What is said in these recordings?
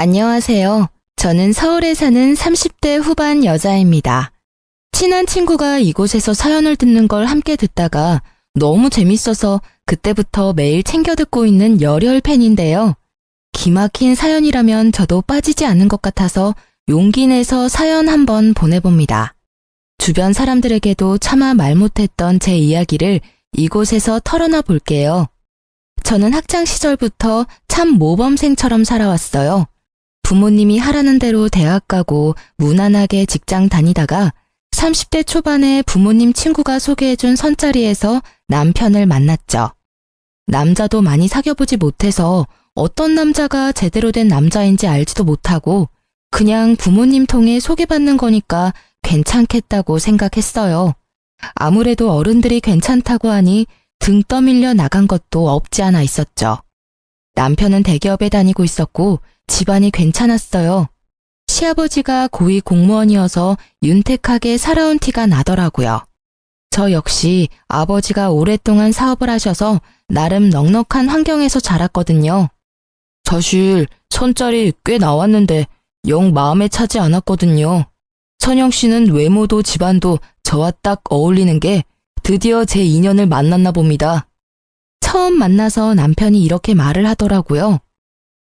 안녕하세요. 저는 서울에 사는 30대 후반 여자입니다. 친한 친구가 이곳에서 사연을 듣는 걸 함께 듣다가 너무 재밌어서 그때부터 매일 챙겨 듣고 있는 열혈 팬인데요. 기막힌 사연이라면 저도 빠지지 않는 것 같아서 용기 내서 사연 한번 보내봅니다. 주변 사람들에게도 차마 말 못했던 제 이야기를 이곳에서 털어놔 볼게요. 저는 학창 시절부터 참 모범생처럼 살아왔어요. 부모님이 하라는 대로 대학 가고 무난하게 직장 다니다가 30대 초반에 부모님 친구가 소개해준 선자리에서 남편을 만났죠. 남자도 많이 사귀어보지 못해서 어떤 남자가 제대로 된 남자인지 알지도 못하고 그냥 부모님 통해 소개받는 거니까 괜찮겠다고 생각했어요. 아무래도 어른들이 괜찮다고 하니 등 떠밀려 나간 것도 없지 않아 있었죠. 남편은 대기업에 다니고 있었고 집안이 괜찮았어요. 시아버지가 고위 공무원이어서 윤택하게 살아온 티가 나더라고요. 저 역시 아버지가 오랫동안 사업을 하셔서 나름 넉넉한 환경에서 자랐거든요. 사실 선짜리 꽤 나왔는데 영 마음에 차지 않았거든요. 선영 씨는 외모도 집안도 저와 딱 어울리는 게 드디어 제 인연을 만났나 봅니다. 처음 만나서 남편이 이렇게 말을 하더라고요.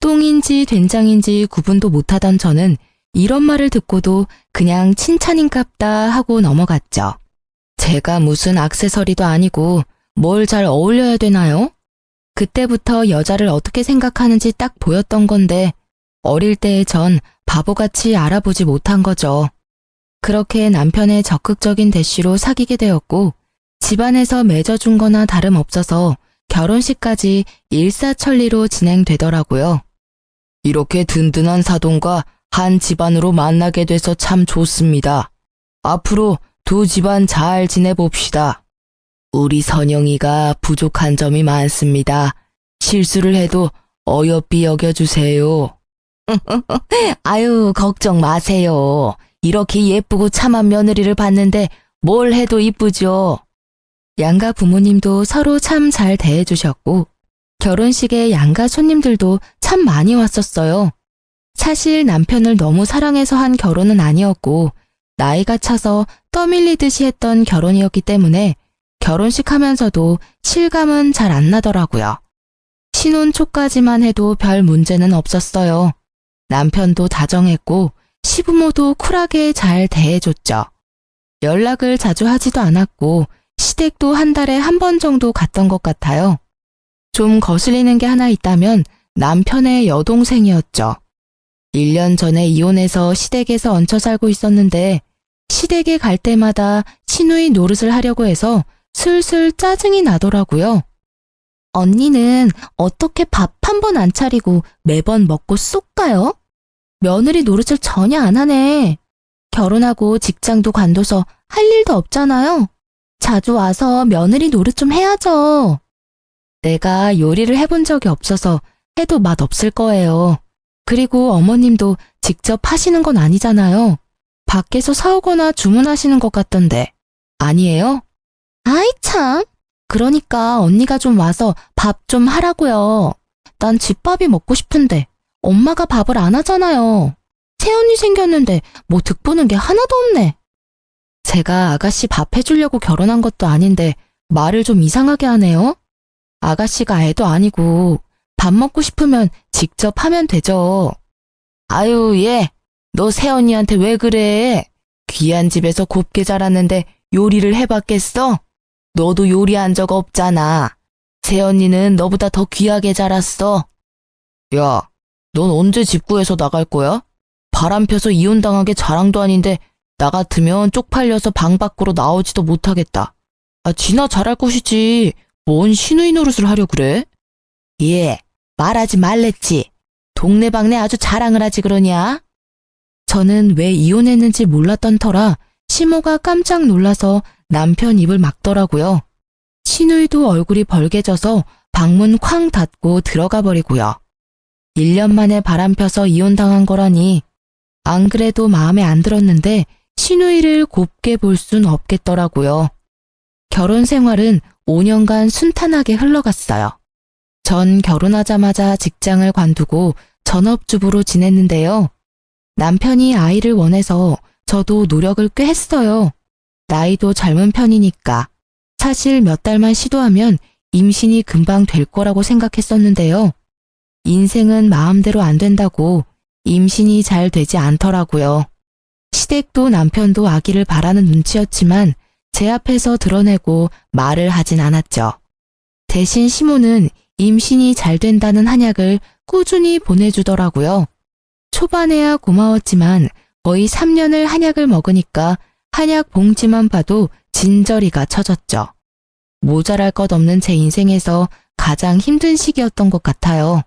똥인지 된장인지 구분도 못하던 저는 이런 말을 듣고도 그냥 칭찬인갑다 하고 넘어갔죠. 제가 무슨 액세서리도 아니고 뭘 잘 어울려야 되나요? 그때부터 여자를 어떻게 생각하는지 딱 보였던 건데 어릴 때의 전 바보같이 알아보지 못한 거죠. 그렇게 남편의 적극적인 대시로 사귀게 되었고 집안에서 맺어준 거나 다름없어서 결혼식까지 일사천리로 진행되더라고요. 이렇게 든든한 사돈과 한 집안으로 만나게 돼서 참 좋습니다. 앞으로 두 집안 잘 지내봅시다. 우리 선영이가 부족한 점이 많습니다. 실수를 해도 어여삐 여겨주세요. 아유, 걱정 마세요. 이렇게 예쁘고 참한 며느리를 봤는데 뭘 해도 이쁘죠. 양가 부모님도 서로 참 잘 대해주셨고 결혼식에 양가 손님들도 참 많이 왔었어요. 사실 남편을 너무 사랑해서 한 결혼은 아니었고 나이가 차서 떠밀리듯이 했던 결혼이었기 때문에 결혼식 하면서도 실감은 잘 안 나더라고요. 신혼 초까지만 해도 별 문제는 없었어요. 남편도 다정했고 시부모도 쿨하게 잘 대해줬죠. 연락을 자주 하지도 않았고 시댁도 한 달에 한 번 정도 갔던 것 같아요. 좀 거슬리는 게 하나 있다면 남편의 여동생이었죠. 1년 전에 이혼해서 시댁에서 얹혀 살고 있었는데 시댁에 갈 때마다 시누이 노릇을 하려고 해서 슬슬 짜증이 나더라고요. 언니는 어떻게 밥 한 번 안 차리고 매번 먹고 쏙 가요? 며느리 노릇을 전혀 안 하네. 결혼하고 직장도 관둬서 할 일도 없잖아요. 자주 와서 며느리 노릇 좀 해야죠. 내가 요리를 해본 적이 없어서 해도 맛없을 거예요. 그리고 어머님도 직접 하시는 건 아니잖아요. 밖에서 사오거나 주문하시는 것 같던데. 아니에요? 아이 참. 그러니까 언니가 좀 와서 밥 좀 하라고요. 난 집밥이 먹고 싶은데 엄마가 밥을 안 하잖아요. 새언니 생겼는데 뭐 득보는 게 하나도 없네. 제가 아가씨 밥 해주려고 결혼한 것도 아닌데 말을 좀 이상하게 하네요. 아가씨가 애도 아니고 밥 먹고 싶으면 직접 하면 되죠. 아유, 얘, 너 새언니한테 왜 그래? 귀한 집에서 곱게 자랐는데 요리를 해봤겠어? 너도 요리한 적 없잖아. 새언니는 너보다 더 귀하게 자랐어. 야, 넌 언제 집 구해서 나갈 거야? 바람 펴서 이혼당한 게 자랑도 아닌데 나 같으면 쪽팔려서 방 밖으로 나오지도 못하겠다. 아, 지나 잘할 것이지. 뭔 시누이 노릇을 하려 그래? 예, 말하지 말랬지. 동네방네 아주 자랑을 하지 그러냐? 저는 왜 이혼했는지 몰랐던 터라 시모가 깜짝 놀라서 남편 입을 막더라고요. 시누이도 얼굴이 벌개져서 방문 쾅 닫고 들어가 버리고요. 1년 만에 바람 펴서 이혼당한 거라니 안 그래도 마음에 안 들었는데 시누이를 곱게 볼 순 없겠더라고요. 결혼 생활은 5년간 순탄하게 흘러갔어요. 전 결혼하자마자 직장을 관두고 전업주부로 지냈는데요. 남편이 아이를 원해서 저도 노력을 꽤 했어요. 나이도 젊은 편이니까. 사실 몇 달만 시도하면 임신이 금방 될 거라고 생각했었는데요. 인생은 마음대로 안 된다고 임신이 잘 되지 않더라고요. 시댁도 남편도 아기를 바라는 눈치였지만 제 앞에서 드러내고 말을 하진 않았죠. 대신 시모는 임신이 잘 된다는 한약을 꾸준히 보내주더라고요. 초반에야 고마웠지만 거의 3년을 한약을 먹으니까 한약 봉지만 봐도 진저리가 쳐졌죠. 모자랄 것 없는 제 인생에서 가장 힘든 시기였던 것 같아요.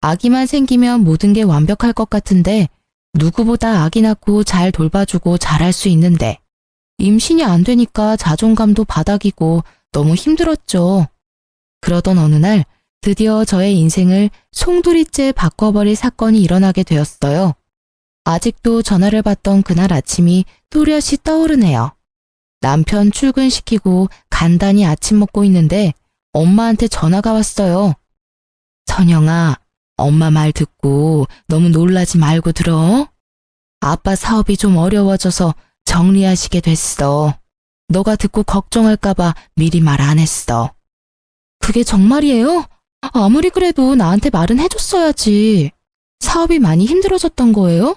아기만 생기면 모든 게 완벽할 것 같은데 누구보다 아기 낳고 잘 돌봐주고 잘할 수 있는데 임신이 안 되니까 자존감도 바닥이고 너무 힘들었죠. 그러던 어느 날 드디어 저의 인생을 송두리째 바꿔버릴 사건이 일어나게 되었어요. 아직도 전화를 받던 그날 아침이 또렷이 떠오르네요. 남편 출근시키고 간단히 아침 먹고 있는데 엄마한테 전화가 왔어요. 선영아, 엄마 말 듣고 너무 놀라지 말고 들어. 아빠 사업이 좀 어려워져서 정리하시게 됐어. 너가 듣고 걱정할까봐 미리 말 안 했어. 그게 정말이에요? 아무리 그래도 나한테 말은 해줬어야지. 사업이 많이 힘들어졌던 거예요?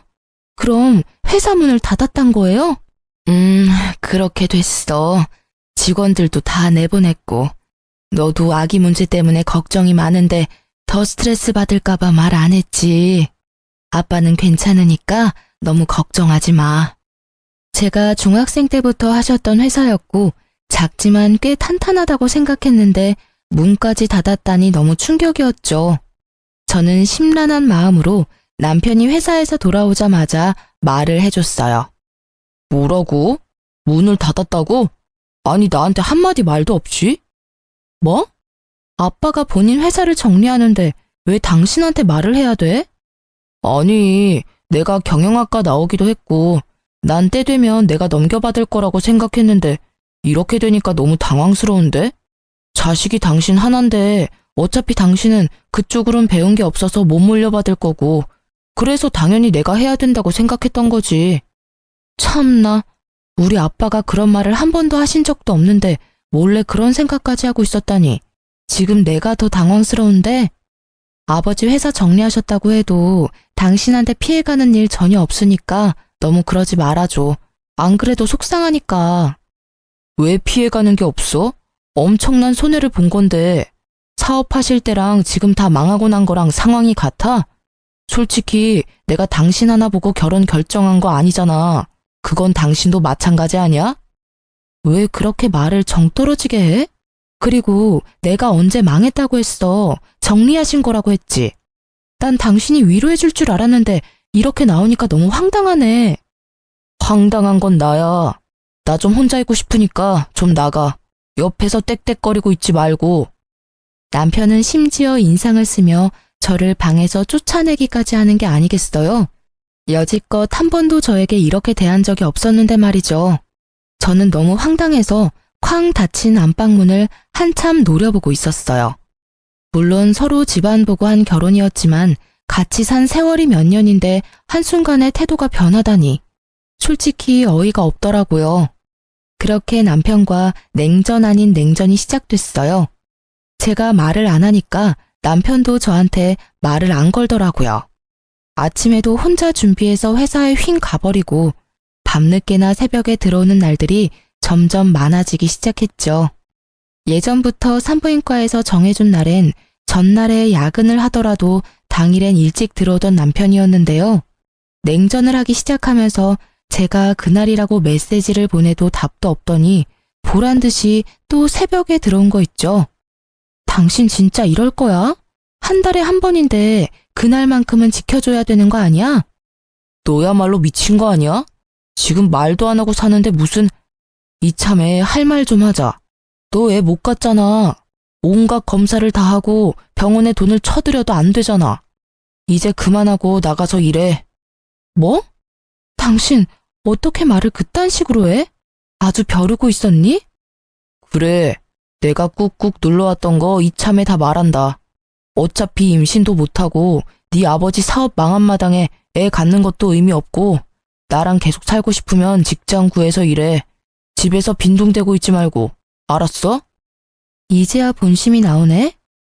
그럼 회사 문을 닫았단 거예요? 그렇게 됐어. 직원들도 다 내보냈고. 너도 아기 문제 때문에 걱정이 많은데 더 스트레스 받을까봐 말 안 했지. 아빠는 괜찮으니까 너무 걱정하지 마. 제가 중학생 때부터 하셨던 회사였고 작지만 꽤 탄탄하다고 생각했는데 문까지 닫았다니 너무 충격이었죠. 저는 심란한 마음으로 남편이 회사에서 돌아오자마자 말을 해줬어요. 뭐라고? 문을 닫았다고? 아니 나한테 한마디 말도 없이? 뭐? 아빠가 본인 회사를 정리하는데 왜 당신한테 말을 해야 돼? 아니, 내가 경영학과 나오기도 했고 난 때 되면 내가 넘겨받을 거라고 생각했는데 이렇게 되니까 너무 당황스러운데? 자식이 당신 하나인데 어차피 당신은 그쪽으론 배운 게 없어서 못 물려받을 거고 그래서 당연히 내가 해야 된다고 생각했던 거지. 참나, 우리 아빠가 그런 말을 한 번도 하신 적도 없는데 몰래 그런 생각까지 하고 있었다니 지금 내가 더 당황스러운데 아버지 회사 정리하셨다고 해도 당신한테 피해가는 일 전혀 없으니까 너무 그러지 말아줘. 안 그래도 속상하니까. 왜 피해가는 게 없어? 엄청난 손해를 본 건데 사업하실 때랑 지금 다 망하고 난 거랑 상황이 같아? 솔직히 내가 당신 하나 보고 결혼 결정한 거 아니잖아. 그건 당신도 마찬가지 아니야? 왜 그렇게 말을 정 떨어지게 해? 그리고 내가 언제 망했다고 했어. 정리하신 거라고 했지. 난 당신이 위로해 줄 줄 알았는데 이렇게 나오니까 너무 황당하네. 황당한 건 나야. 나 좀 혼자 있고 싶으니까 좀 나가. 옆에서 떽떽거리고 있지 말고. 남편은 심지어 인상을 쓰며 저를 방에서 쫓아내기까지 하는 게 아니겠어요? 여지껏 한 번도 저에게 이렇게 대한 적이 없었는데 말이죠. 저는 너무 황당해서 쾅 닫힌 안방문을 한참 노려보고 있었어요. 물론 서로 집안 보고 한 결혼이었지만 같이 산 세월이 몇 년인데 한순간에 태도가 변하다니. 솔직히 어이가 없더라고요. 그렇게 남편과 냉전 아닌 냉전이 시작됐어요. 제가 말을 안 하니까 남편도 저한테 말을 안 걸더라고요. 아침에도 혼자 준비해서 회사에 휭 가버리고 밤늦게나 새벽에 들어오는 날들이 점점 많아지기 시작했죠. 예전부터 산부인과에서 정해준 날엔 전날에 야근을 하더라도 당일엔 일찍 들어오던 남편이었는데요. 냉전을 하기 시작하면서 제가 그날이라고 메시지를 보내도 답도 없더니 보란 듯이 또 새벽에 들어온 거 있죠. 당신 진짜 이럴 거야? 한 달에 한 번인데 그날만큼은 지켜줘야 되는 거 아니야? 너야말로 미친 거 아니야? 지금 말도 안 하고 사는데 무슨... 이참에 할 말 좀 하자. 너 애 못 갔잖아. 온갖 검사를 다 하고 병원에 돈을 쳐들여도 안 되잖아. 이제 그만하고 나가서 일해. 뭐? 당신 어떻게 말을 그딴 식으로 해? 아주 벼르고 있었니? 그래, 내가 꾹꾹 눌러왔던 거 이참에 다 말한다. 어차피 임신도 못하고 네 아버지 사업 망한 마당에 애 갖는 것도 의미 없고 나랑 계속 살고 싶으면 직장 구해서 일해. 집에서 빈둥대고 있지 말고. 알았어? 이제야 본심이 나오네?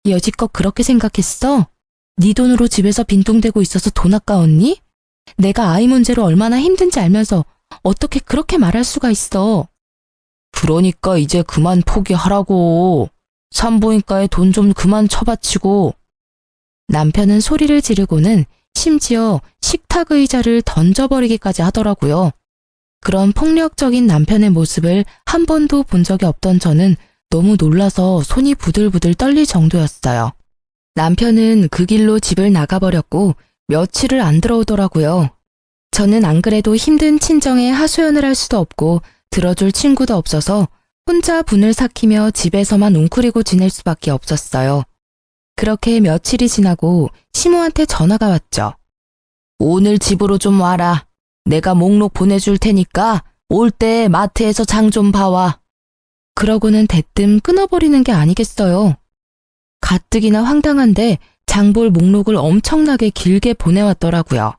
여지껏 그렇게 생각했어? 네 돈으로 집에서 빈둥대고 있어서 돈 아까웠니? 내가 아이 문제로 얼마나 힘든지 알면서 어떻게 그렇게 말할 수가 있어? 그러니까 이제 그만 포기하라고. 산부인과에 돈 좀 그만 처바치고. 남편은 소리를 지르고는 심지어 식탁 의자를 던져버리기까지 하더라고요. 그런 폭력적인 남편의 모습을 한 번도 본 적이 없던 저는 너무 놀라서 손이 부들부들 떨릴 정도였어요. 남편은 그 길로 집을 나가버렸고 며칠을 안 들어오더라고요. 저는 안 그래도 힘든 친정에 하소연을 할 수도 없고 들어줄 친구도 없어서 혼자 분을 삭히며 집에서만 웅크리고 지낼 수밖에 없었어요. 그렇게 며칠이 지나고 시모한테 전화가 왔죠. 오늘 집으로 좀 와라. 내가 목록 보내줄 테니까 올 때 마트에서 장 좀 봐와. 그러고는 대뜸 끊어버리는 게 아니겠어요. 가뜩이나 황당한데 장볼 목록을 엄청나게 길게 보내왔더라고요.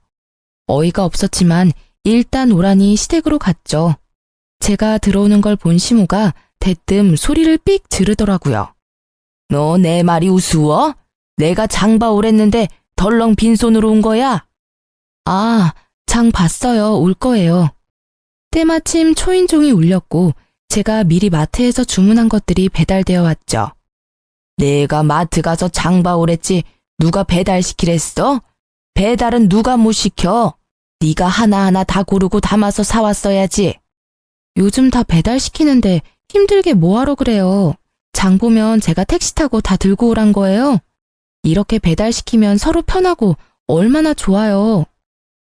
어이가 없었지만 일단 오라니 시댁으로 갔죠. 제가 들어오는 걸 본 시모가 대뜸 소리를 삑 지르더라고요. 너 내 말이 우스워? 내가 장 봐 오랬는데 덜렁 빈손으로 온 거야? 아, 장 봤어요. 올 거예요. 때마침 초인종이 울렸고 제가 미리 마트에서 주문한 것들이 배달되어 왔죠. 내가 마트 가서 장 봐 오랬지 누가 배달시키랬어? 배달은 누가 못 시켜? 네가 하나하나 다 고르고 담아서 사왔어야지. 요즘 다 배달시키는데 힘들게 뭐하러 그래요. 장 보면 제가 택시 타고 다 들고 오란 거예요. 이렇게 배달시키면 서로 편하고 얼마나 좋아요.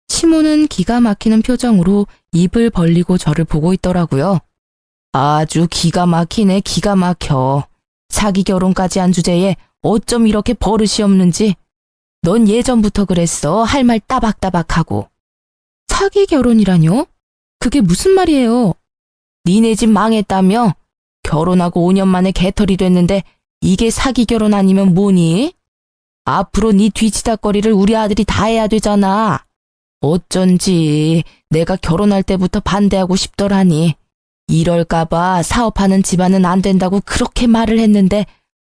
시모는 기가 막히는 표정으로 입을 벌리고 저를 보고 있더라고요. 아주 기가 막히네, 기가 막혀. 사기 결혼까지 한 주제에 어쩜 이렇게 버릇이 없는지. 넌 예전부터 그랬어. 할 말 따박따박하고. 사기 결혼이라뇨? 그게 무슨 말이에요? 니네 집 망했다며? 결혼하고 5년 만에 개털이 됐는데 이게 사기 결혼 아니면 뭐니? 앞으로 네 뒤치다거리를 우리 아들이 다 해야 되잖아. 어쩐지 내가 결혼할 때부터 반대하고 싶더라니. 이럴까봐 사업하는 집안은 안 된다고 그렇게 말을 했는데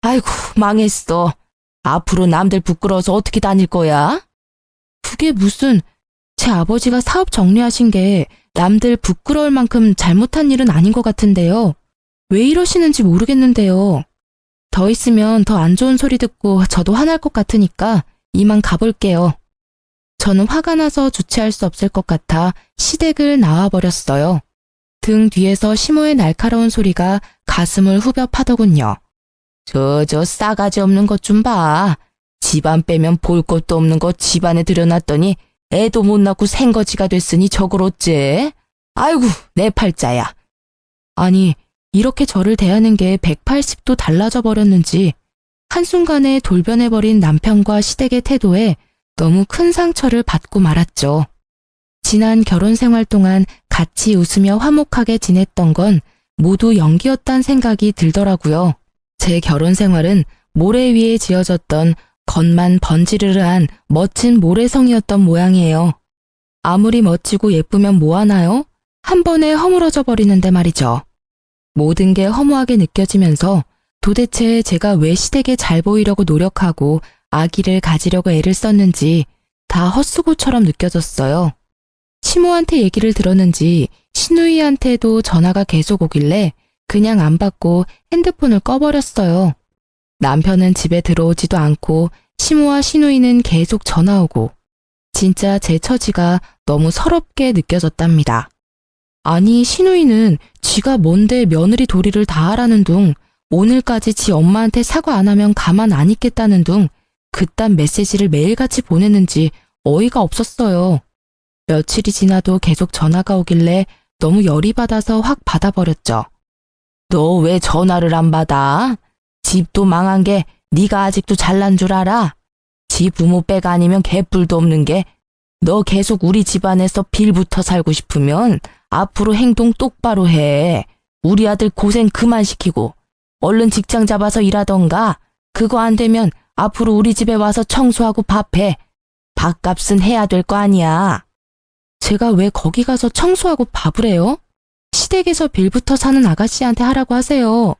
아이고 망했어. 앞으로 남들 부끄러워서 어떻게 다닐 거야? 그게 무슨 제 아버지가 사업 정리하신 게 남들 부끄러울 만큼 잘못한 일은 아닌 것 같은데요. 왜 이러시는지 모르겠는데요. 더 있으면 더 안 좋은 소리 듣고 저도 화날 것 같으니까 이만 가볼게요. 저는 화가 나서 주체할 수 없을 것 같아 시댁을 나와버렸어요. 등 뒤에서 시모의 날카로운 소리가 가슴을 후벼 파더군요. 저 싸가지 없는 것 좀 봐. 집안 빼면 볼 것도 없는 거 집안에 들여놨더니 애도 못 낳고 생거지가 됐으니 저걸 어째? 아이고 내 팔자야. 아니 이렇게 저를 대하는 게 180도 달라져 버렸는지 한순간에 돌변해버린 남편과 시댁의 태도에 너무 큰 상처를 받고 말았죠. 지난 결혼 생활 동안 같이 웃으며 화목하게 지냈던 건 모두 연기였단 생각이 들더라고요. 제 결혼 생활은 모래 위에 지어졌던 겉만 번지르르한 멋진 모래성이었던 모양이에요. 아무리 멋지고 예쁘면 뭐하나요? 한 번에 허물어져 버리는데 말이죠. 모든 게 허무하게 느껴지면서 도대체 제가 왜 시댁에 잘 보이려고 노력하고 아기를 가지려고 애를 썼는지 다 헛수고처럼 느껴졌어요. 시모한테 얘기를 들었는지 시누이한테도 전화가 계속 오길래 그냥 안 받고 핸드폰을 꺼버렸어요. 남편은 집에 들어오지도 않고 시모와 시누이는 계속 전화 오고 진짜 제 처지가 너무 서럽게 느껴졌답니다. 아니 시누이는 지가 뭔데 며느리 도리를 다 하라는 둥 오늘까지 지 엄마한테 사과 안 하면 가만 안 있겠다는 둥 그딴 메시지를 매일같이 보내는지 어이가 없었어요. 며칠이 지나도 계속 전화가 오길래 너무 열이 받아서 확 받아버렸죠. 너 왜 전화를 안 받아? 집도 망한 게 네가 아직도 잘난 줄 알아? 지 부모 빼가 아니면 개뿔도 없는 게 너 계속 우리 집안에서 빌붙어 살고 싶으면 앞으로 행동 똑바로 해. 우리 아들 고생 그만 시키고 얼른 직장 잡아서 일하던가. 그거 안 되면 앞으로 우리 집에 와서 청소하고 밥해. 밥값은 해야 될 거 아니야. 제가 왜 거기 가서 청소하고 밥을 해요? 시댁에서 빌부터 사는 아가씨한테 하라고 하세요.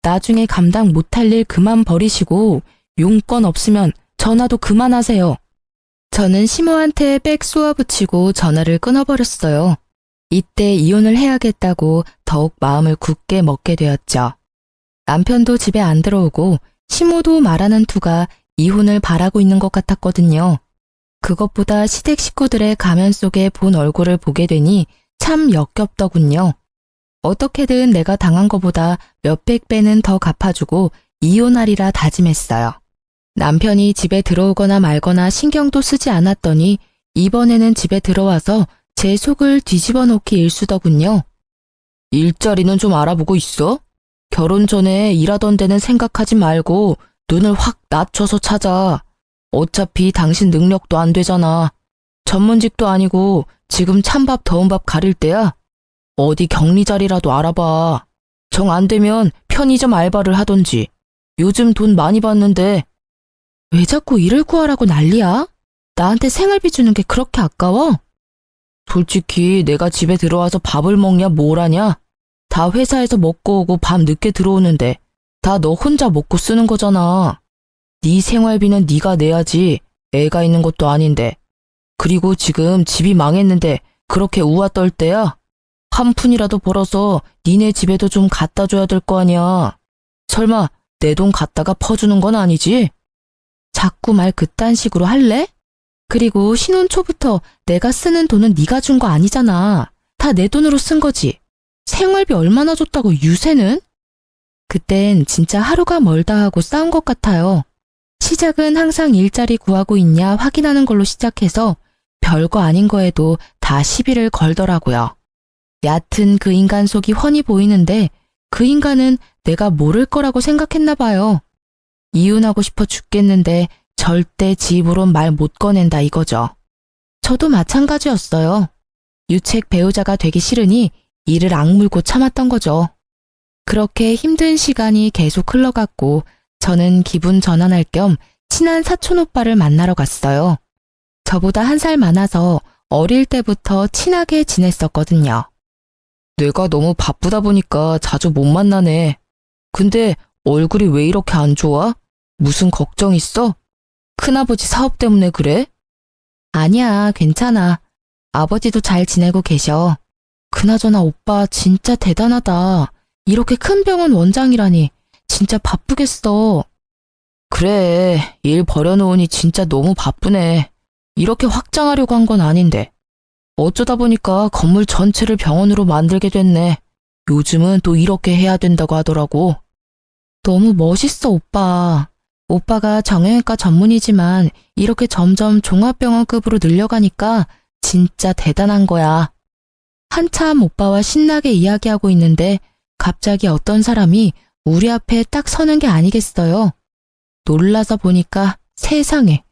나중에 감당 못할 일 그만 버리시고 용건 없으면 전화도 그만하세요. 저는 시모한테 빽 쏘아붙이고 전화를 끊어버렸어요. 이때 이혼을 해야겠다고 더욱 마음을 굳게 먹게 되었죠. 남편도 집에 안 들어오고 시모도 말하는 투가 이혼을 바라고 있는 것 같았거든요. 그것보다 시댁 식구들의 가면 속에 본 얼굴을 보게 되니 참 역겹더군요. 어떻게든 내가 당한 것보다 몇백 배는 더 갚아주고 이혼하리라 다짐했어요. 남편이 집에 들어오거나 말거나 신경도 쓰지 않았더니 이번에는 집에 들어와서 제 속을 뒤집어 놓기 일쑤더군요. 일자리는 좀 알아보고 있어? 결혼 전에 일하던 데는 생각하지 말고 눈을 확 낮춰서 찾아. 어차피 당신 능력도 안 되잖아. 전문직도 아니고 지금 찬밥 더운 밥 가릴 때야. 어디 격리 자리라도 알아봐. 정 안 되면 편의점 알바를 하던지. 요즘 돈 많이 받는데. 왜 자꾸 일을 구하라고 난리야? 나한테 생활비 주는 게 그렇게 아까워? 솔직히 내가 집에 들어와서 밥을 먹냐 뭘 하냐? 다 회사에서 먹고 오고 밤 늦게 들어오는데 다 너 혼자 먹고 쓰는 거잖아. 네 생활비는 네가 내야지. 애가 있는 것도 아닌데. 그리고 지금 집이 망했는데 그렇게 우아 떨 때야? 한 푼이라도 벌어서 니네 집에도 좀 갖다 줘야 될 거 아니야. 설마 내 돈 갖다가 퍼주는 건 아니지? 자꾸 말 그딴 식으로 할래? 그리고 신혼 초부터 내가 쓰는 돈은 네가 준 거 아니잖아. 다 내 돈으로 쓴 거지. 생활비 얼마나 줬다고 유세는? 그땐 진짜 하루가 멀다 하고 싸운 것 같아요. 시작은 항상 일자리 구하고 있냐 확인하는 걸로 시작해서 별거 아닌 거에도 다 시비를 걸더라고요. 얕은 그 인간 속이 훤히 보이는데 그 인간은 내가 모를 거라고 생각했나 봐요. 이혼하고 싶어 죽겠는데 절대 지 입으론 말 못 꺼낸다 이거죠. 저도 마찬가지였어요. 유책 배우자가 되기 싫으니 이를 악물고 참았던 거죠. 그렇게 힘든 시간이 계속 흘러갔고 저는 기분 전환할 겸 친한 사촌 오빠를 만나러 갔어요. 저보다 1살 많아서 어릴 때부터 친하게 지냈었거든요. 내가 너무 바쁘다 보니까 자주 못 만나네. 근데 얼굴이 왜 이렇게 안 좋아? 무슨 걱정 있어? 큰아버지 사업 때문에 그래? 아니야, 괜찮아. 아버지도 잘 지내고 계셔. 그나저나 오빠 진짜 대단하다. 이렇게 큰 병원 원장이라니 진짜 바쁘겠어. 그래, 일 버려놓으니 진짜 너무 바쁘네. 이렇게 확장하려고 한 건 아닌데. 어쩌다 보니까 건물 전체를 병원으로 만들게 됐네. 요즘은 또 이렇게 해야 된다고 하더라고. 너무 멋있어, 오빠. 오빠가 정형외과 전문이지만 이렇게 점점 종합병원급으로 늘려가니까 진짜 대단한 거야. 한참 오빠와 신나게 이야기하고 있는데 갑자기 어떤 사람이 우리 앞에 딱 서는 게 아니겠어요. 놀라서 보니까 세상에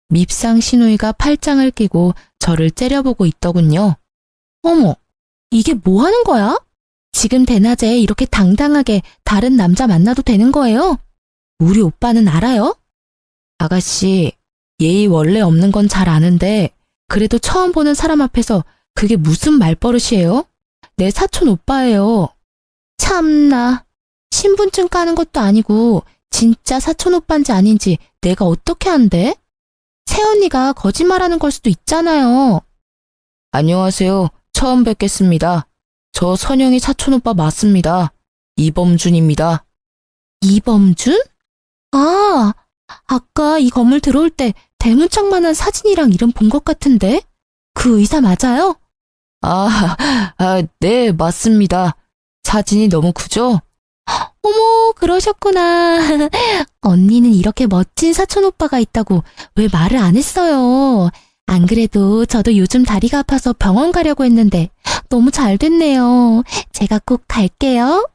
밉상 시누이가 팔짱을 끼고 저를 째려보고 있더군요. 어머, 이게 뭐 하는 거야? 지금 대낮에 이렇게 당당하게 다른 남자 만나도 되는 거예요? 우리 오빠는 알아요? 아가씨, 예의 원래 없는 건 잘 아는데 그래도 처음 보는 사람 앞에서 그게 무슨 말버릇이에요? 내 사촌 오빠예요. 참나, 신분증 까는 것도 아니고 진짜 사촌 오빠인지 아닌지 내가 어떻게 안대? 새언니가 거짓말하는 걸 수도 있잖아요. 안녕하세요. 처음 뵙겠습니다. 저 선영이 사촌 오빠 맞습니다. 이범준입니다. 이범준? 아, 아까 이 건물 들어올 때 대문짝만한 사진이랑 이름 본 것 같은데? 그 의사 맞아요? 네, 맞습니다. 사진이 너무 크죠? 어머, 그러셨구나. 언니는 이렇게 멋진 사촌 오빠가 있다고 왜 말을 안 했어요? 안 그래도 저도 요즘 다리가 아파서 병원 가려고 했는데 너무 잘 됐네요. 제가 꼭 갈게요.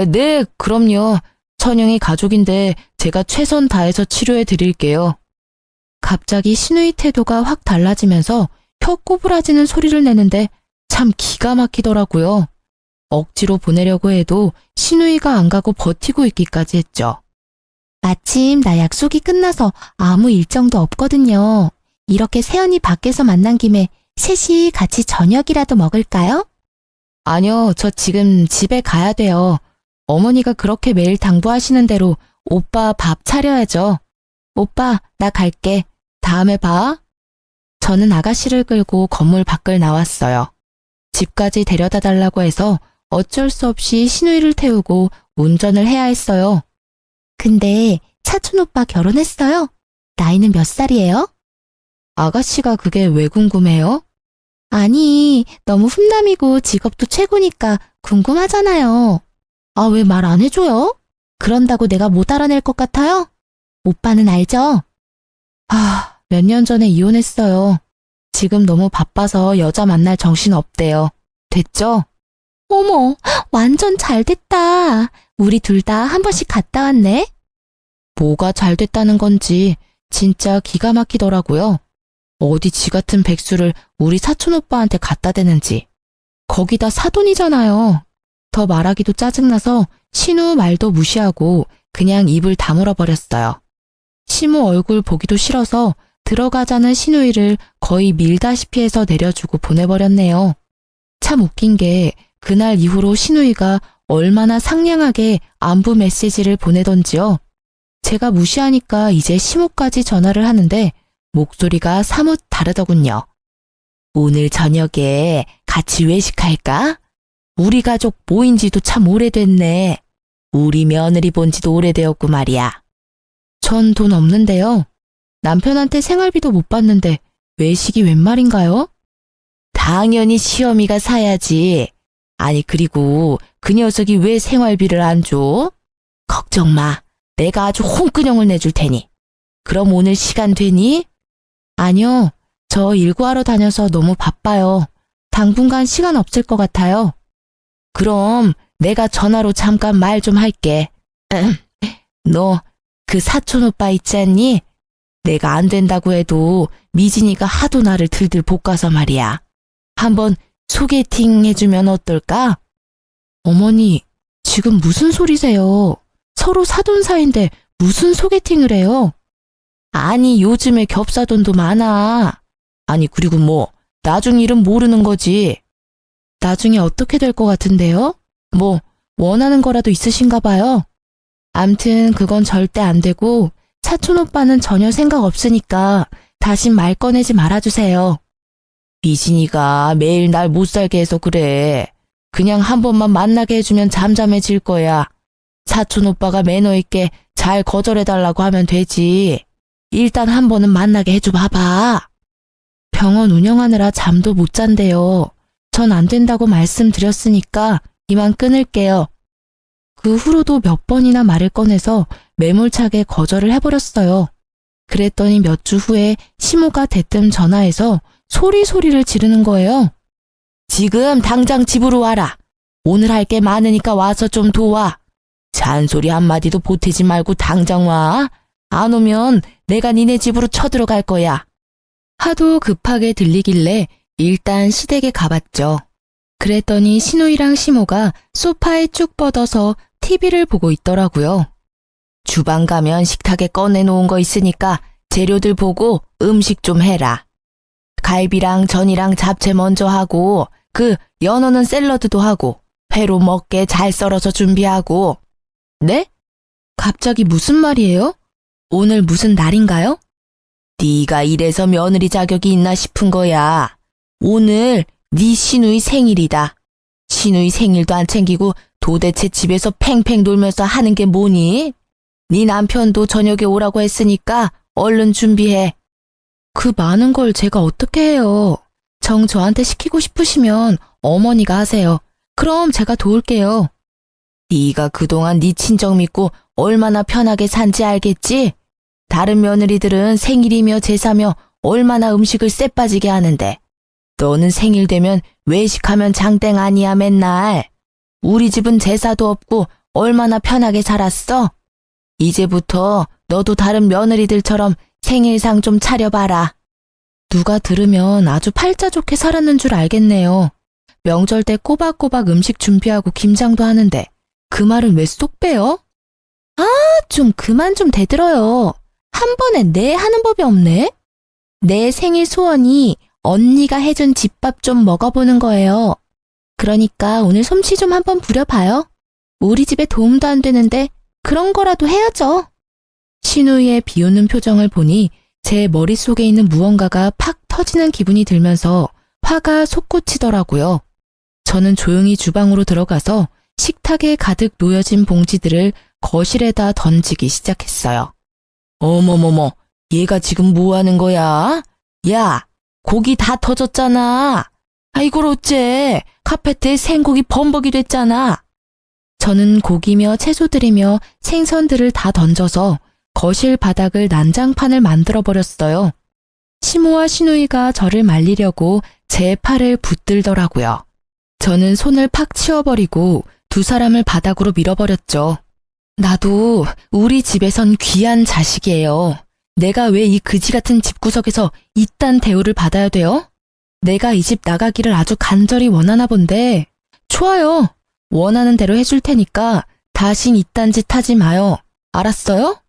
네, 그럼요. 천영이 가족인데 제가 최선 다해서 치료해 드릴게요. 갑자기 시누이 태도가 확 달라지면서 혀 꼬부라지는 소리를 내는데 참 기가 막히더라고요. 억지로 보내려고 해도 시누이가 안 가고 버티고 있기까지 했죠. 마침 나 약속이 끝나서 아무 일정도 없거든요. 이렇게 세연이 밖에서 만난 김에 셋이 같이 저녁이라도 먹을까요? 아니요, 저 지금 집에 가야 돼요. 어머니가 그렇게 매일 당부하시는 대로 오빠 밥 차려야죠. 오빠, 나 갈게. 다음에 봐. 저는 아가씨를 끌고 건물 밖을 나왔어요. 집까지 데려다 달라고 해서 어쩔 수 없이 신우이를 태우고 운전을 해야 했어요. 근데 사촌 오빠 결혼했어요? 나이는 몇 살이에요? 아가씨가 그게 왜 궁금해요? 아니, 너무 훈남이고 직업도 최고니까 궁금하잖아요. 아, 왜 말 안 해줘요? 그런다고 내가 못 알아낼 것 같아요? 오빠는 알죠? 몇 년 전에 이혼했어요. 지금 너무 바빠서 여자 만날 정신 없대요. 됐죠? 어머, 완전 잘 됐다. 우리 둘 다 한 번씩 갔다 왔네. 뭐가 잘 됐다는 건지 진짜 기가 막히더라고요. 어디 지 같은 백수를 우리 사촌 오빠한테 갖다 대는지. 거기다 사돈이잖아요. 더 말하기도 짜증나서 신우 말도 무시하고 그냥 입을 다물어 버렸어요. 시모 얼굴 보기도 싫어서 들어가자는 신우이를 거의 밀다시피 해서 내려주고 보내버렸네요. 참 웃긴 게 그날 이후로 신우이가 얼마나 상냥하게 안부 메시지를 보내던지요. 제가 무시하니까 이제 시모까지 전화를 하는데 목소리가 사뭇 다르더군요. 오늘 저녁에 같이 외식할까? 우리 가족 모인 지도 참 오래됐네. 우리 며느리 본 지도 오래되었고 말이야. 전 돈 없는데요. 남편한테 생활비도 못 받는데 외식이 웬 말인가요? 당연히 시어미가 사야지. 아니 그리고 그 녀석이 왜 생활비를 안 줘? 걱정 마. 내가 아주 홍근형을 내줄 테니. 그럼 오늘 시간 되니? 아니요. 저 일구하러 다녀서 너무 바빠요. 당분간 시간 없을 것 같아요. 그럼 내가 전화로 잠깐 말 좀 할게. 너 그 사촌 오빠 있지 않니? 내가 안 된다고 해도 미진이가 하도 나를 들들 볶아서 말이야. 한번 소개팅 해주면 어떨까? 어머니, 지금 무슨 소리세요? 서로 사돈 사이인데 무슨 소개팅을 해요? 아니, 요즘에 겹사돈도 많아. 아니, 그리고 뭐, 나중 일은 모르는 거지. 나중에 어떻게 될 것 같은데요? 뭐, 원하는 거라도 있으신가 봐요. 암튼 그건 절대 안 되고, 사촌 오빠는 전혀 생각 없으니까 다신 말 꺼내지 말아주세요. 미진이가 매일 날 못 살게 해서 그래. 그냥 한 번만 만나게 해주면 잠잠해질 거야. 사촌 오빠가 매너 있게 잘 거절해달라고 하면 되지. 일단 한 번은 만나게 해줘 봐봐. 병원 운영하느라 잠도 못 잔대요. 전 안 된다고 말씀드렸으니까 이만 끊을게요. 그 후로도 몇 번이나 말을 꺼내서 매몰차게 거절을 해버렸어요. 그랬더니 몇 주 후에 시모가 대뜸 전화해서 소리를 지르는 거예요. 지금 당장 집으로 와라. 오늘 할 게 많으니까 와서 좀 도와. 잔소리 한마디도 보태지 말고 당장 와. 안 오면 내가 니네 집으로 쳐들어갈 거야. 하도 급하게 들리길래 일단 시댁에 가봤죠. 그랬더니 신우이랑 시모가 소파에 쭉 뻗어서 TV를 보고 있더라고요. 주방 가면 식탁에 꺼내놓은 거 있으니까 재료들 보고 음식 좀 해라. 갈비랑 전이랑 잡채 먼저 하고 그 연어는 샐러드도 하고 회로 먹게 잘 썰어서 준비하고. 네? 갑자기 무슨 말이에요? 오늘 무슨 날인가요? 네가 이래서 며느리 자격이 있나 싶은 거야. 오늘 네 시누이 생일이다. 시누이 생일도 안 챙기고 도대체 집에서 팽팽 돌면서 하는 게 뭐니? 네 남편도 저녁에 오라고 했으니까 얼른 준비해. 그 많은 걸 제가 어떻게 해요? 정 저한테 시키고 싶으시면 어머니가 하세요. 그럼 제가 도울게요. 네가 그동안 네 친정 믿고 얼마나 편하게 산지 알겠지? 다른 며느리들은 생일이며 제사며 얼마나 음식을 쎄 빠지게 하는데 너는 생일 되면 외식하면 장땡 아니야 맨날. 우리 집은 제사도 없고 얼마나 편하게 살았어? 이제부터 너도 다른 며느리들처럼 생일상 좀 차려봐라. 누가 들으면 아주 팔자 좋게 살았는 줄 알겠네요. 명절 때 꼬박꼬박 음식 준비하고 김장도 하는데 그 말은 왜 쏙 빼요? 좀 그만 좀 대들어요. 한 번에 네 하는 법이 없네. 내 생일 소원이 언니가 해준 집밥 좀 먹어보는 거예요. 그러니까 오늘 솜씨 좀 한번 부려봐요. 우리 집에 도움도 안 되는데 그런 거라도 해야죠. 신우이의 비웃는 표정을 보니 제 머릿속에 있는 무언가가 팍 터지는 기분이 들면서 화가 솟구치더라고요. 저는 조용히 주방으로 들어가서 식탁에 가득 놓여진 봉지들을 거실에다 던지기 시작했어요. 어머머머, 얘가 지금 뭐 하는 거야? 야, 고기 다 터졌잖아. 아, 이걸 어째? 카페트에 생고기 범벅이 됐잖아. 저는 고기며 채소들이며 생선들을 다 던져서 거실 바닥을 난장판을 만들어버렸어요. 시모와 시누이가 저를 말리려고 제 팔을 붙들더라고요. 저는 손을 팍 치워버리고 두 사람을 바닥으로 밀어버렸죠. 나도 우리 집에선 귀한 자식이에요. 내가 왜 이 그지 같은 집구석에서 이딴 대우를 받아야 돼요? 내가 이 집 나가기를 아주 간절히 원하나 본데. 좋아요. 원하는 대로 해줄 테니까 다신 이딴 짓 하지 마요. 알았어요?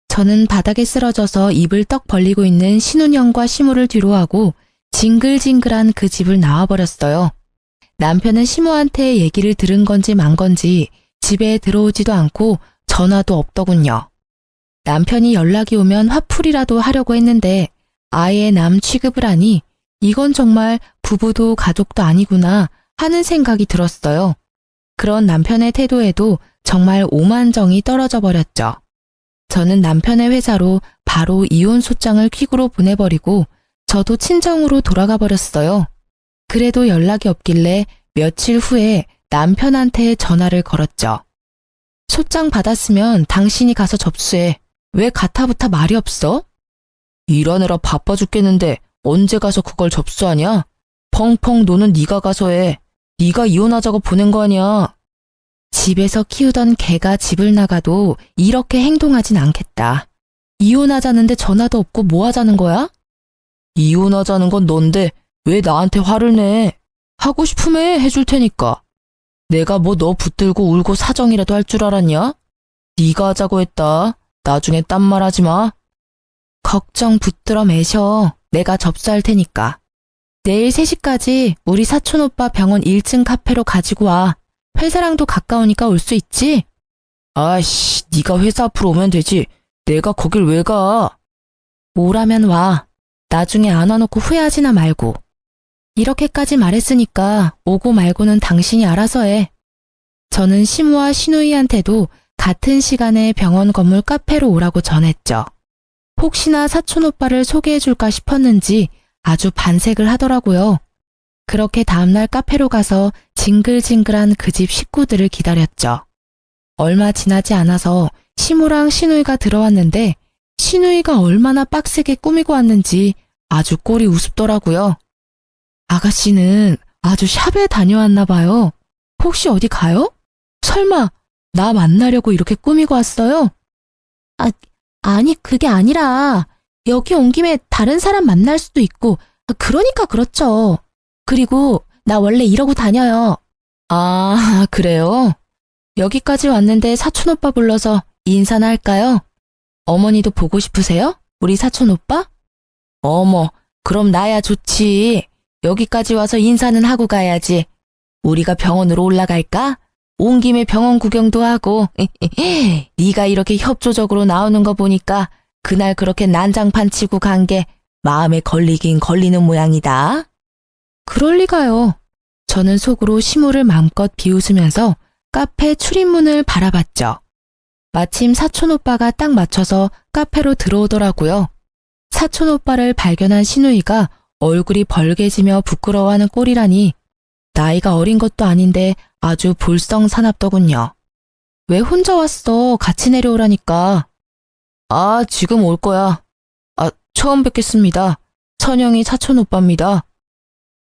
저는 바닥에 쓰러져서 입을 떡 벌리고 있는 신운영과 시모를 뒤로하고 징글징글한 그 집을 나와버렸어요. 남편은 시모한테 얘기를 들은 건지 만 건지 집에 들어오지도 않고 전화도 없더군요. 남편이 연락이 오면 화풀이라도 하려고 했는데 아예 남 취급을 하니 이건 정말 부부도 가족도 아니구나 하는 생각이 들었어요. 그런 남편의 태도에도 정말 오만정이 떨어져 버렸죠. 저는 남편의 회사로 바로 이혼 소장을 퀵으로 보내버리고 저도 친정으로 돌아가 버렸어요. 그래도 연락이 없길래 며칠 후에 남편한테 전화를 걸었죠. 소장 받았으면 당신이 가서 접수해. 왜 가타부타 말이 없어? 일하느라 바빠 죽겠는데 언제 가서 그걸 접수하냐? 펑펑 노는 네가 가서 해. 네가 이혼하자고 보낸 거 아니야. 집에서 키우던 개가 집을 나가도 이렇게 행동하진 않겠다. 이혼하자는데 전화도 없고 뭐 하자는 거야? 이혼하자는 건 넌데 왜 나한테 화를 내? 하고 싶으면 해줄 테니까. 내가 뭐 너 붙들고 울고 사정이라도 할 줄 알았냐? 네가 하자고 했다. 나중에 딴 말 하지 마. 걱정 붙들어 매셔. 내가 접수할 테니까. 내일 3시까지 우리 사촌오빠 병원 1층 카페로 가지고 와. 회사랑도 가까우니까 올 수 있지? 아이씨, 네가 회사 앞으로 오면 되지. 내가 거길 왜 가? 오라면 와. 나중에 안 와놓고 후회하지나 말고. 이렇게까지 말했으니까 오고 말고는 당신이 알아서 해. 저는 시모와 시누이한테도 같은 시간에 병원 건물 카페로 오라고 전했죠. 혹시나 사촌오빠를 소개해줄까 싶었는지 아주 반색을 하더라고요. 그렇게 다음날 카페로 가서 징글징글한 그 집 식구들을 기다렸죠. 얼마 지나지 않아서 시모랑 시누이가 들어왔는데 시누이가 얼마나 빡세게 꾸미고 왔는지 아주 꼴이 우습더라고요. 아가씨는 아주 샵에 다녀왔나 봐요. 혹시 어디 가요? 설마 나 만나려고 이렇게 꾸미고 왔어요? 아니 그게 아니라 여기 온 김에 다른 사람 만날 수도 있고 그러니까 그렇죠. 그리고 나 원래 이러고 다녀요. 아, 그래요? 여기까지 왔는데 사촌오빠 불러서 인사나 할까요? 어머니도 보고 싶으세요? 우리 사촌오빠? 어머, 그럼 나야 좋지. 여기까지 와서 인사는 하고 가야지. 우리가 병원으로 올라갈까? 온 김에 병원 구경도 하고. 네가 이렇게 협조적으로 나오는 거 보니까 그날 그렇게 난장판 치고 간 게 마음에 걸리긴 걸리는 모양이다. 그럴 리가요. 저는 속으로 시모를 마음껏 비웃으면서 카페 출입문을 바라봤죠. 마침 사촌오빠가 딱 맞춰서 카페로 들어오더라고요. 사촌오빠를 발견한 시누이가 얼굴이 벌개지며 부끄러워하는 꼴이라니 나이가 어린 것도 아닌데 아주 볼썽사납더군요. 왜 혼자 왔어? 같이 내려오라니까. 아, 지금 올 거야. 처음 뵙겠습니다. 천영이 사촌오빠입니다.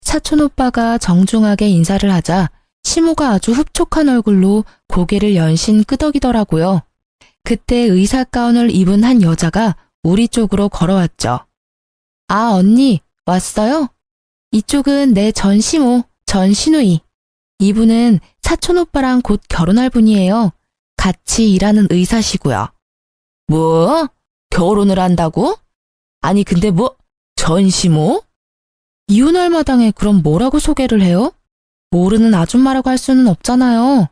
사촌오빠가 정중하게 인사를 하자 시모가 아주 흡족한 얼굴로 고개를 연신 끄덕이더라고요. 그때 의사 가운을 입은 한 여자가 우리 쪽으로 걸어왔죠. 아, 언니, 왔어요? 이쪽은 내 전시모, 전신우이. 이분은 사촌오빠랑 곧 결혼할 분이에요. 같이 일하는 의사시고요. 뭐? 결혼을 한다고? 아니 근데 뭐 전시모? 이혼할 마당에 그럼 뭐라고 소개를 해요? 모르는 아줌마라고 할 수는 없잖아요.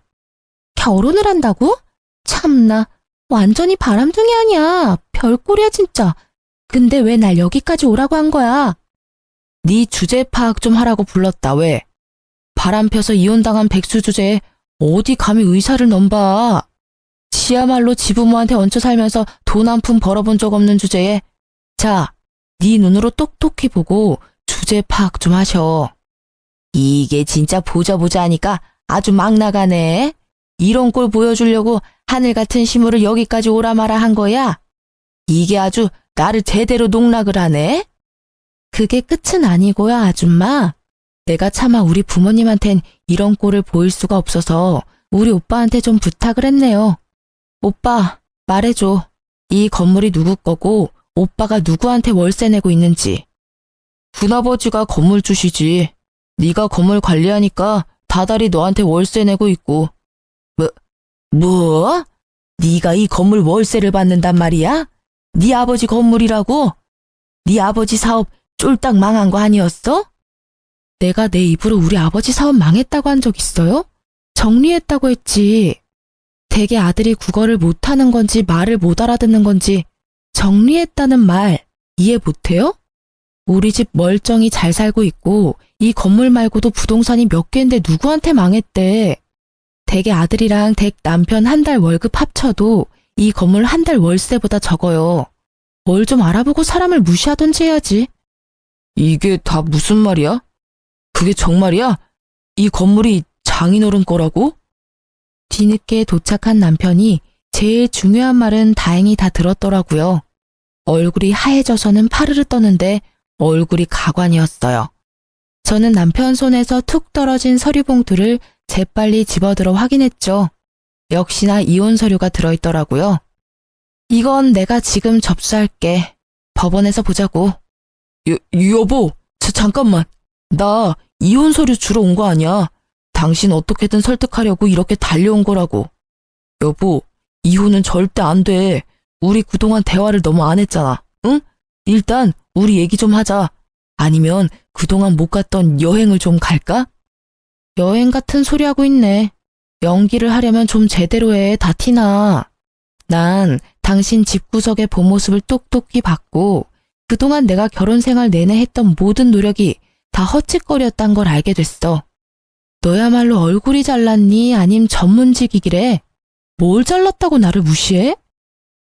결혼을 한다고? 참나, 완전히 바람둥이 아니야. 별꼴이야 진짜. 근데 왜 날 여기까지 오라고 한 거야? 네 주제 파악 좀 하라고 불렀다. 왜? 바람 펴서 이혼당한 백수 주제에 어디 감히 의사를 넘봐. 지야말로 지부모한테 얹혀 살면서 돈 한 푼 벌어본 적 없는 주제에 자, 네 눈으로 똑똑히 보고 주제 파악 좀 하셔. 이게 진짜 보자 하니까 아주 막 나가네. 이런 꼴 보여주려고 하늘 같은 시무를 여기까지 오라 마라 한 거야? 이게 아주 나를 제대로 농락을 하네? 그게 끝은 아니고요, 아줌마. 내가 차마 우리 부모님한텐 이런 꼴을 보일 수가 없어서 우리 오빠한테 좀 부탁을 했네요. 오빠, 말해줘. 이 건물이 누구 거고 오빠가 누구한테 월세 내고 있는지. 큰아버지가 건물 주시지. 네가 건물 관리하니까 다달이 너한테 월세 내고 있고. 뭐? 네가 이 건물 월세를 받는단 말이야? 네 아버지 건물이라고? 네 아버지 사업 쫄딱 망한 거 아니었어? 내가 내 입으로 우리 아버지 사업 망했다고 한 적 있어요? 정리했다고 했지. 대개 아들이 국어를 못하는 건지 말을 못 알아듣는 건지 정리했다는 말 이해 못해요? 우리 집 멀쩡히 잘 살고 있고 이 건물 말고도 부동산이 몇 개인데 누구한테 망했대. 대개 아들이랑 댁 남편 한 달 월급 합쳐도 이 건물 한 달 월세보다 적어요. 뭘 좀 알아보고 사람을 무시하던지 해야지. 이게 다 무슨 말이야? 그게 정말이야? 이 건물이 장인어른 거라고? 뒤늦게 도착한 남편이 제일 중요한 말은 다행히 다 들었더라고요. 얼굴이 하얘져서는 파르르 떠는데 얼굴이 가관이었어요. 저는 남편 손에서 툭 떨어진 서류 봉투를 재빨리 집어들어 확인했죠. 역시나 이혼 서류가 들어있더라고요. 이건 내가 지금 접수할게. 법원에서 보자고. 여보, 잠깐만. 나 이혼 서류 주러 온 거 아니야. 당신 어떻게든 설득하려고 이렇게 달려온 거라고. 여보, 이혼은 절대 안 돼. 우리 그동안 대화를 너무 안 했잖아. 응? 일단 우리 얘기 좀 하자. 아니면 그동안 못 갔던 여행을 좀 갈까? 여행 같은 소리 하고 있네. 연기를 하려면 좀 제대로 해. 다 티나. 난 당신 집구석의 본 모습을 똑똑히 봤고 그동안 내가 결혼 생활 내내 했던 모든 노력이 다 헛짓거리였단 걸 알게 됐어. 너야말로 얼굴이 잘났니? 아님 전문직이기래? 뭘 잘났다고 나를 무시해?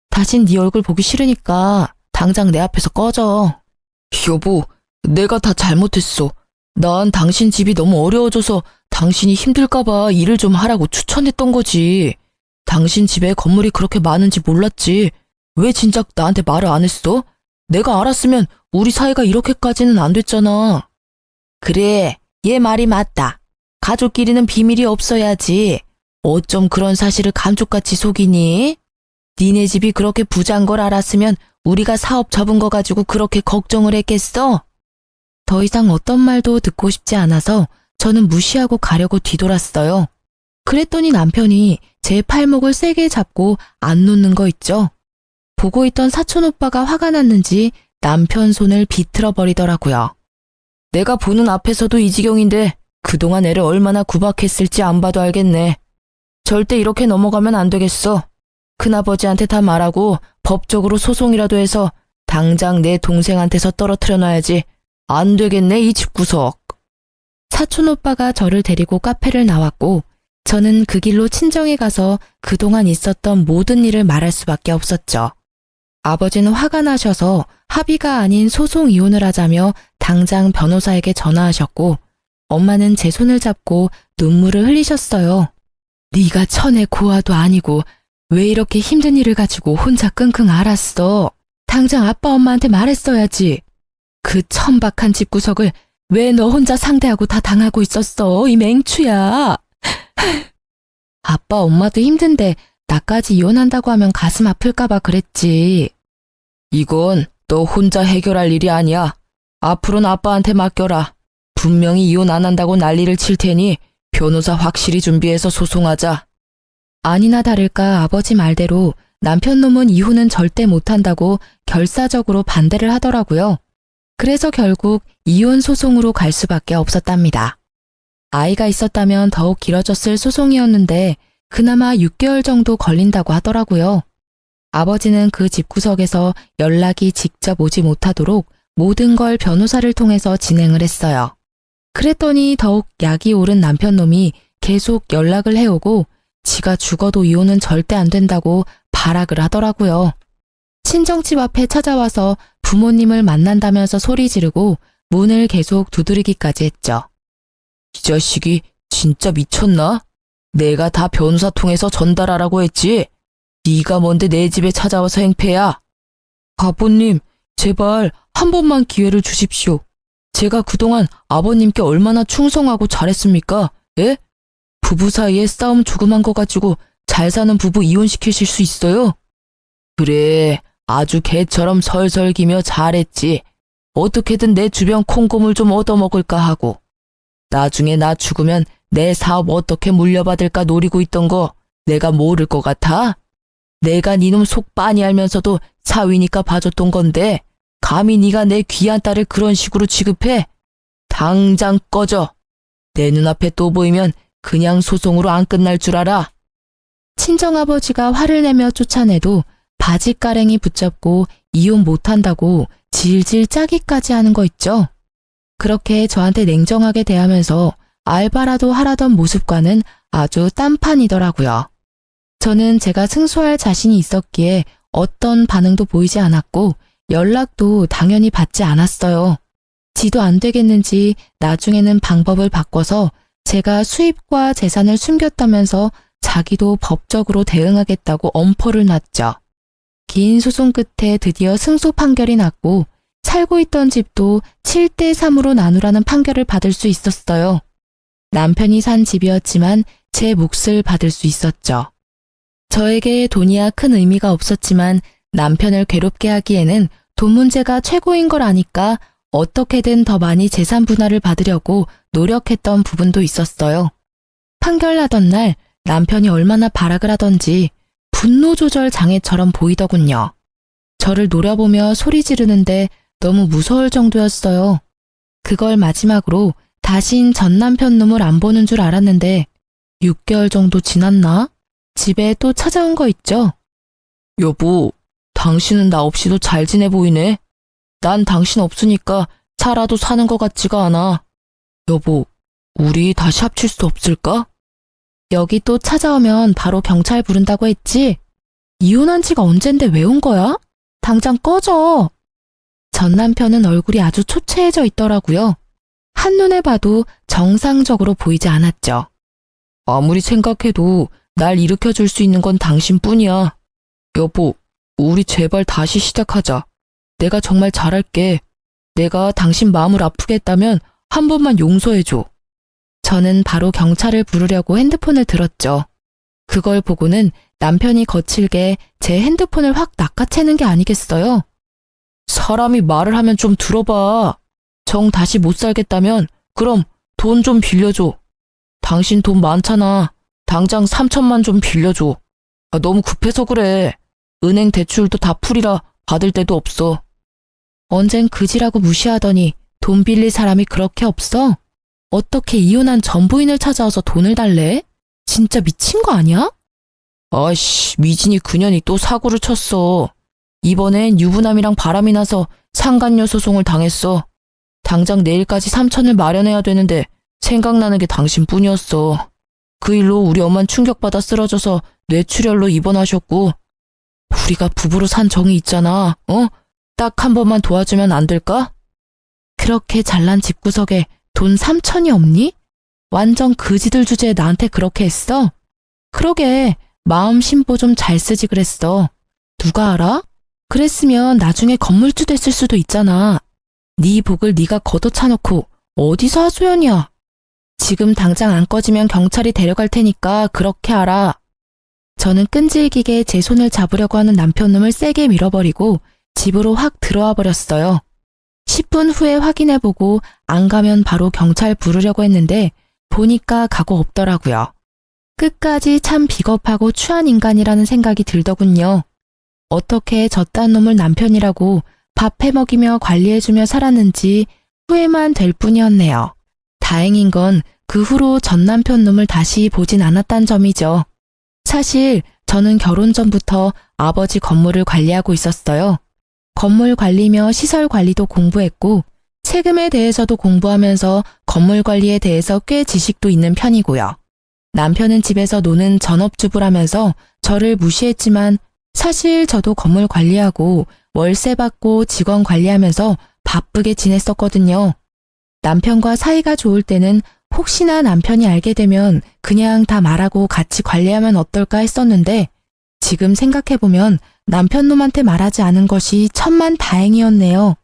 다신 네 얼굴 보기 싫으니까 당장 내 앞에서 꺼져. 여보, 내가 다 잘못했어. 난 당신 집이 너무 어려워져서 당신이 힘들까봐 일을 좀 하라고 추천했던 거지. 당신 집에 건물이 그렇게 많은지 몰랐지. 왜 진작 나한테 말을 안 했어? 내가 알았으면 우리 사이가 이렇게까지는 안 됐잖아. 그래, 얘 말이 맞다. 가족끼리는 비밀이 없어야지. 어쩜 그런 사실을 감쪽같이 속이니? 니네 집이 그렇게 부자인 걸 알았으면 우리가 사업 접은 거 가지고 그렇게 걱정을 했겠어? 더 이상 어떤 말도 듣고 싶지 않아서 저는 무시하고 가려고 뒤돌았어요. 그랬더니 남편이 제 팔목을 세게 잡고 안 놓는 거 있죠. 보고 있던 사촌 오빠가 화가 났는지 남편 손을 비틀어 버리더라고요. 내가 보는 앞에서도 이 지경인데 그동안 애를 얼마나 구박했을지 안 봐도 알겠네. 절대 이렇게 넘어가면 안 되겠어. 큰아버지한테 다 말하고 법적으로 소송이라도 해서 당장 내 동생한테서 떨어뜨려 놔야지. 안 되겠네, 이 집구석. 사촌 오빠가 저를 데리고 카페를 나왔고 저는 그 길로 친정에 가서 그동안 있었던 모든 일을 말할 수밖에 없었죠. 아버지는 화가 나셔서 합의가 아닌 소송 이혼을 하자며 당장 변호사에게 전화하셨고 엄마는 제 손을 잡고 눈물을 흘리셨어요. 네가 천의 고아도 아니고 왜 이렇게 힘든 일을 가지고 혼자 끙끙 앓았어. 당장 아빠 엄마한테 말했어야지. 그 천박한 집구석을 왜 너 혼자 상대하고 다 당하고 있었어, 이 맹추야. 아빠 엄마도 힘든데 나까지 이혼한다고 하면 가슴 아플까봐 그랬지. 이건 너 혼자 해결할 일이 아니야. 앞으로는 아빠한테 맡겨라. 분명히 이혼 안 한다고 난리를 칠 테니 변호사 확실히 준비해서 소송하자. 아니나 다를까 아버지 말대로 남편 놈은 이혼은 절대 못한다고 결사적으로 반대를 하더라고요. 그래서 결국 이혼 소송으로 갈 수밖에 없었답니다. 아이가 있었다면 더욱 길어졌을 소송이었는데 그나마 6개월 정도 걸린다고 하더라고요. 아버지는 그 집구석에서 연락이 직접 오지 못하도록 모든 걸 변호사를 통해서 진행을 했어요. 그랬더니 더욱 약이 오른 남편 놈이 계속 연락을 해오고 지가 죽어도 이혼은 절대 안 된다고 발악을 하더라고요. 친정집 앞에 찾아와서 부모님을 만난다면서 소리 지르고 문을 계속 두드리기까지 했죠. 이 자식이 진짜 미쳤나? 내가 다 변호사 통해서 전달하라고 했지. 네가 뭔데 내 집에 찾아와서 행패야. 아버님, 제발 한 번만 기회를 주십시오. 제가 그동안 아버님께 얼마나 충성하고 잘했습니까? 예? 부부 사이에 싸움 조그만 거 가지고 잘 사는 부부 이혼시키실 수 있어요? 그래, 아주 개처럼 설설기며 잘했지. 어떻게든 내 주변 콩고물 좀 얻어먹을까 하고. 나중에 나 죽으면 내 사업 어떻게 물려받을까 노리고 있던 거 내가 모를 것 같아? 내가 니놈 속 빤히 알면서도 사위니까 봐줬던 건데 감히 네가 내 귀한 딸을 그런 식으로 취급해? 당장 꺼져. 내 눈앞에 또 보이면 그냥 소송으로 안 끝날 줄 알아. 친정아버지가 화를 내며 쫓아내도 바지가랭이 붙잡고 이혼 못한다고 질질 짜기까지 하는 거 있죠. 그렇게 저한테 냉정하게 대하면서 알바라도 하라던 모습과는 아주 딴판이더라고요. 저는 제가 승소할 자신이 있었기에 어떤 반응도 보이지 않았고 연락도 당연히 받지 않았어요. 지도 안 되겠는지 나중에는 방법을 바꿔서 제가 수입과 재산을 숨겼다면서 자기도 법적으로 대응하겠다고 엄포를 놨죠. 긴 소송 끝에 드디어 승소 판결이 났고 살고 있던 집도 7대3으로 나누라는 판결을 받을 수 있었어요. 남편이 산 집이었지만 제 몫을 받을 수 있었죠. 저에게 돈이야 큰 의미가 없었지만 남편을 괴롭게 하기에는 돈 문제가 최고인 걸 아니까 어떻게든 더 많이 재산 분할을 받으려고 노력했던 부분도 있었어요. 판결 나던 날 남편이 얼마나 발악을 하던지 분노 조절 장애처럼 보이더군요. 저를 노려보며 소리 지르는데 너무 무서울 정도였어요. 그걸 마지막으로 다신 전 남편 놈을 안 보는 줄 알았는데 6개월 정도 지났나? 집에 또 찾아온 거 있죠? 여보, 당신은 나 없이도 잘 지내 보이네. 난 당신 없으니까 살아도 사는 것 같지가 않아. 여보, 우리 다시 합칠 수 없을까? 여기 또 찾아오면 바로 경찰 부른다고 했지? 이혼한 지가 언젠데 왜 온 거야? 당장 꺼져. 전 남편은 얼굴이 아주 초췌해져 있더라고요. 한눈에 봐도 정상적으로 보이지 않았죠. 아무리 생각해도 날 일으켜줄 수 있는 건 당신뿐이야. 여보, 우리 제발 다시 시작하자. 내가 정말 잘할게. 내가 당신 마음을 아프게 했다면 한 번만 용서해줘. 저는 바로 경찰을 부르려고 핸드폰을 들었죠. 그걸 보고는 남편이 거칠게 제 핸드폰을 확 낚아채는 게 아니겠어요? 사람이 말을 하면 좀 들어봐. 정 다시 못 살겠다면 그럼 돈 좀 빌려줘. 당신 돈 많잖아. 당장 3천만 좀 빌려줘. 너무 급해서 그래. 은행 대출도 다 풀이라 받을 데도 없어. 언젠 그지라고 무시하더니 돈 빌릴 사람이 그렇게 없어? 어떻게 이혼한 전 부인을 찾아와서 돈을 달래? 진짜 미친 거 아니야? 아이씨, 미진이 그년이 또 사고를 쳤어. 이번엔 유부남이랑 바람이 나서 상간녀 소송을 당했어. 당장 내일까지 3천을 마련해야 되는데 생각나는 게 당신뿐이었어. 그 일로 우리 엄만 충격받아 쓰러져서 뇌출혈로 입원하셨고 우리가 부부로 산 정이 있잖아. 딱 한 번만 도와주면 안 될까? 그렇게 잘난 집구석에 돈 3천이 없니? 완전 그지들 주제에 나한테 그렇게 했어? 그러게 마음 심보 좀 잘 쓰지 그랬어. 누가 알아? 그랬으면 나중에 건물주 됐을 수도 있잖아. 네 복을 네가 걷어차놓고 어디서 하소연이야. 지금 당장 안 꺼지면 경찰이 데려갈 테니까 그렇게 알아. 저는 끈질기게 제 손을 잡으려고 하는 남편놈을 세게 밀어버리고 집으로 확 들어와 버렸어요. 10분 후에 확인해보고 안 가면 바로 경찰 부르려고 했는데 보니까 각오 없더라고요. 끝까지 참 비겁하고 추한 인간이라는 생각이 들더군요. 어떻게 저딴 놈을 남편이라고 밥 해먹이며 관리해주며 살았는지 후회만 될 뿐이었네요. 다행인 건 그 후로 전 남편 놈을 다시 보진 않았단 점이죠. 사실 저는 결혼 전부터 아버지 건물을 관리하고 있었어요. 건물 관리며 시설 관리도 공부했고 세금에 대해서도 공부하면서 건물 관리에 대해서 꽤 지식도 있는 편이고요. 남편은 집에서 노는 전업주부라면서 저를 무시했지만 사실 저도 건물 관리하고 월세 받고 직원 관리하면서 바쁘게 지냈었거든요. 남편과 사이가 좋을 때는 혹시나 남편이 알게 되면 그냥 다 말하고 같이 관리하면 어떨까 했었는데 지금 생각해보면 남편 놈한테 말하지 않은 것이 천만 다행이었네요.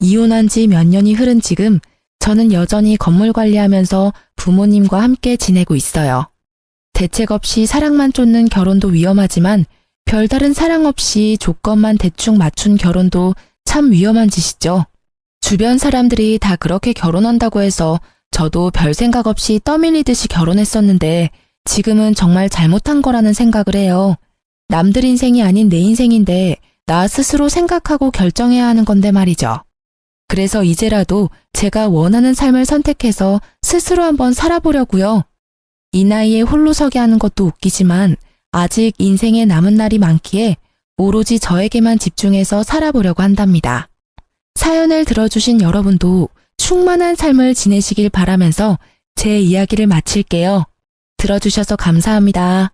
이혼한 지 몇 년이 흐른 지금 저는 여전히 건물 관리하면서 부모님과 함께 지내고 있어요. 대책 없이 사랑만 쫓는 결혼도 위험하지만 별다른 사랑 없이 조건만 대충 맞춘 결혼도 참 위험한 짓이죠. 주변 사람들이 다 그렇게 결혼한다고 해서 저도 별 생각 없이 떠밀리듯이 결혼했었는데 지금은 정말 잘못한 거라는 생각을 해요. 남들 인생이 아닌 내 인생인데 나 스스로 생각하고 결정해야 하는 건데 말이죠. 그래서 이제라도 제가 원하는 삶을 선택해서 스스로 한번 살아보려고요. 이 나이에 홀로 서게 하는 것도 웃기지만 아직 인생에 남은 날이 많기에 오로지 저에게만 집중해서 살아보려고 한답니다. 사연을 들어주신 여러분도 충만한 삶을 지내시길 바라면서 제 이야기를 마칠게요. 들어주셔서 감사합니다.